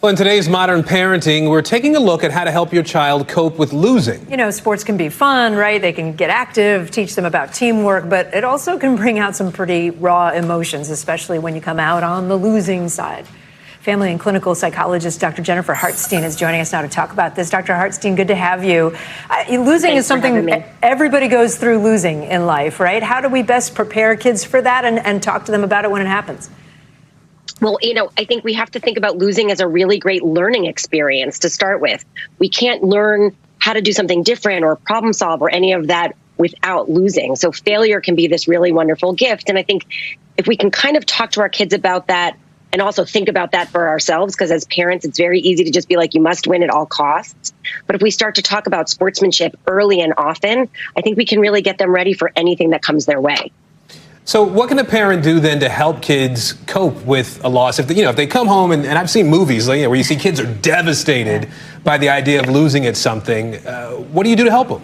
Well, in today's modern parenting, we're taking a look at how to help your child cope with losing. You know, sports can be fun, right? They can get active, teach them about teamwork, but it also can bring out some pretty raw emotions, especially when you come out on the losing side. Family and clinical psychologist Dr. Jennifer Hartstein is joining us now to talk about this. Dr. Hartstein, good to have you. Losing is something everybody goes through, losing in life, right? How do we best prepare kids for that and talk to them about it when it happens? Well, I think we have to think about losing as a really great learning experience to start with. We can't learn how to do something different or problem solve or any of that without losing. So failure can be this really wonderful gift. And I think if we can kind of talk to our kids about that and also think about that for ourselves, because as parents, it's very easy to just be like, you must win at all costs. But if we start to talk about sportsmanship early and often, I think we can really get them ready for anything that comes their way. So what can a parent do then to help kids cope with a loss? If they come home and I've seen movies where you see kids are devastated by the idea of losing at something. What do you do to help them?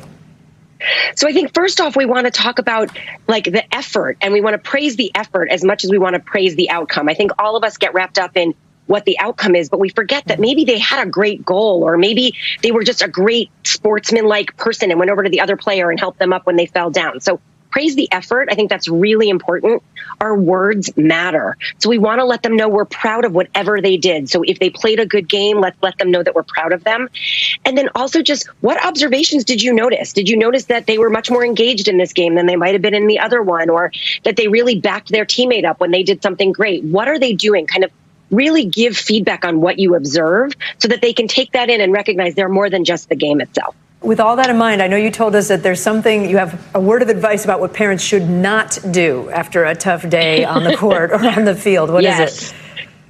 So I think first off, we want to talk about the effort, and we want to praise the effort as much as we want to praise the outcome. I think all of us get wrapped up in what the outcome is, but we forget that maybe they had a great goal, or maybe they were just a great sportsman-like person and went over to the other player and helped them up when they fell down. So praise the effort. I think that's really important. Our words matter. So we want to let them know we're proud of whatever they did. So if they played a good game, let's let them know that we're proud of them. And then also just what observations did you notice? Did you notice that they were much more engaged in this game than they might have been in the other one, or that they really backed their teammate up when they did something great? What are they doing? Kind of really give feedback on what you observe so that they can take that in and recognize they're more than just the game itself. With all that in mind, I know you told us that there's something, you have a word of advice about what parents should not do after a tough day on the court or on the field. What is it?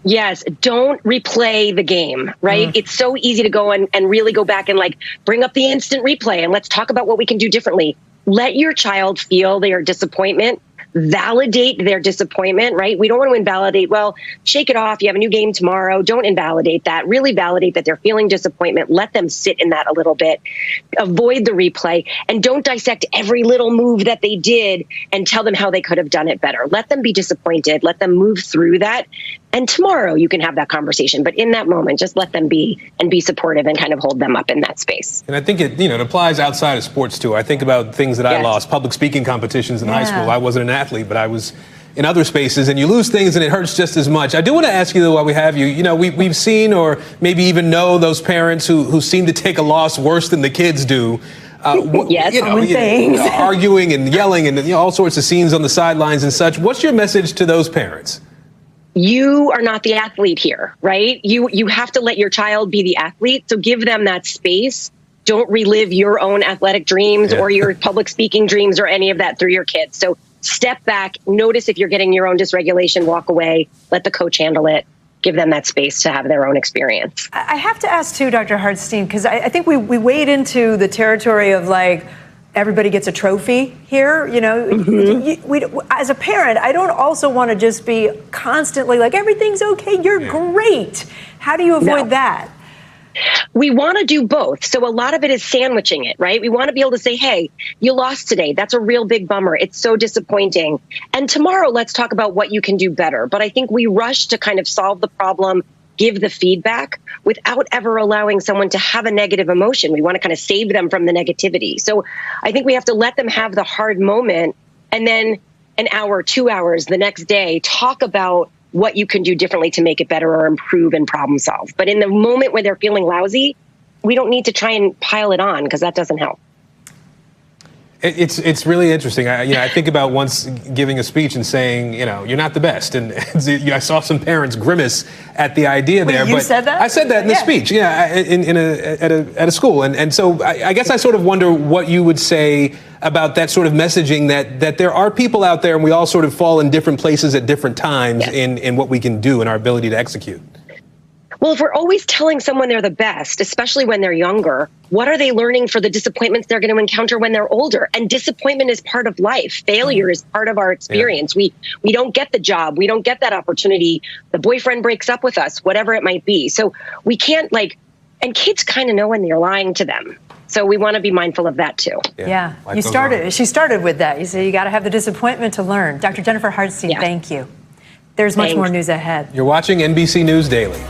Yes. Don't replay the game, right? It's so easy to go and really go back and bring up the instant replay and let's talk about what we can do differently. Let your child feel their disappointment. Validate their disappointment, right? We don't want to invalidate, well, shake it off. You have a new game tomorrow. Don't invalidate that. Really validate that they're feeling disappointment. Let them sit in that a little bit. Avoid the replay and don't dissect every little move that they did and tell them how they could have done it better. Let them be disappointed. Let them move through that. And tomorrow you can have that conversation. But in that moment, just let them be and be supportive and kind of hold them up in that space. And I think it applies outside of sports too. I think about things that I lost, public speaking competitions in high school. I wasn't an athlete, but I was in other spaces, and you lose things and it hurts just as much. I do want to ask you, though, while we have you, we've seen or maybe even know those parents who seem to take a loss worse than the kids do. Arguing and yelling and all sorts of scenes on the sidelines and such. What's your message to those parents? You are not the athlete here, right? You have to let your child be the athlete. So give them that space. Don't relive your own athletic dreams or your public speaking dreams or any of that through your kids. So step back, notice if you're getting your own dysregulation, walk away, let the coach handle it. Give them that space to have their own experience. I have to ask too, Dr. Hartstein, because I think we wade into the territory of everybody gets a trophy here. As a parent, I don't also want to just be constantly everything's okay, you're great. How do you avoid that? We want to do both. So a lot of it is sandwiching it, right? We want to be able to say, hey, you lost today. That's a real big bummer. It's so disappointing. And tomorrow, let's talk about what you can do better. But I think we rush to kind of solve the problem, give the feedback without ever allowing someone to have a negative emotion. We want to kind of save them from the negativity. So I think we have to let them have the hard moment and then an hour, 2 hours the next day, talk about what you can do differently to make it better or improve and problem solve. But in the moment when they're feeling lousy, we don't need to try and pile it on because that doesn't help. It's really interesting. I think about once giving a speech and saying, you're not the best. And I saw some parents grimace at the idea there. You said that? I said that in the speech, at a school. And so I guess I sort of wonder what you would say about that sort of messaging that there are people out there and we all sort of fall in different places at different times in what we can do and our ability to execute. Well, if we're always telling someone they're the best, especially when they're younger, what are they learning for the disappointments they're going to encounter when they're older? And disappointment is part of life. Failure is part of our experience. We don't get the job. We don't get that opportunity. The boyfriend breaks up with us, whatever it might be. So we can't and kids kind of know when you're lying to them. So we want to be mindful of that too. She started with that. You say you got to have the disappointment to learn. Dr. Jennifer Hartstein, thank you. There's much more news ahead. You're watching NBC News Daily.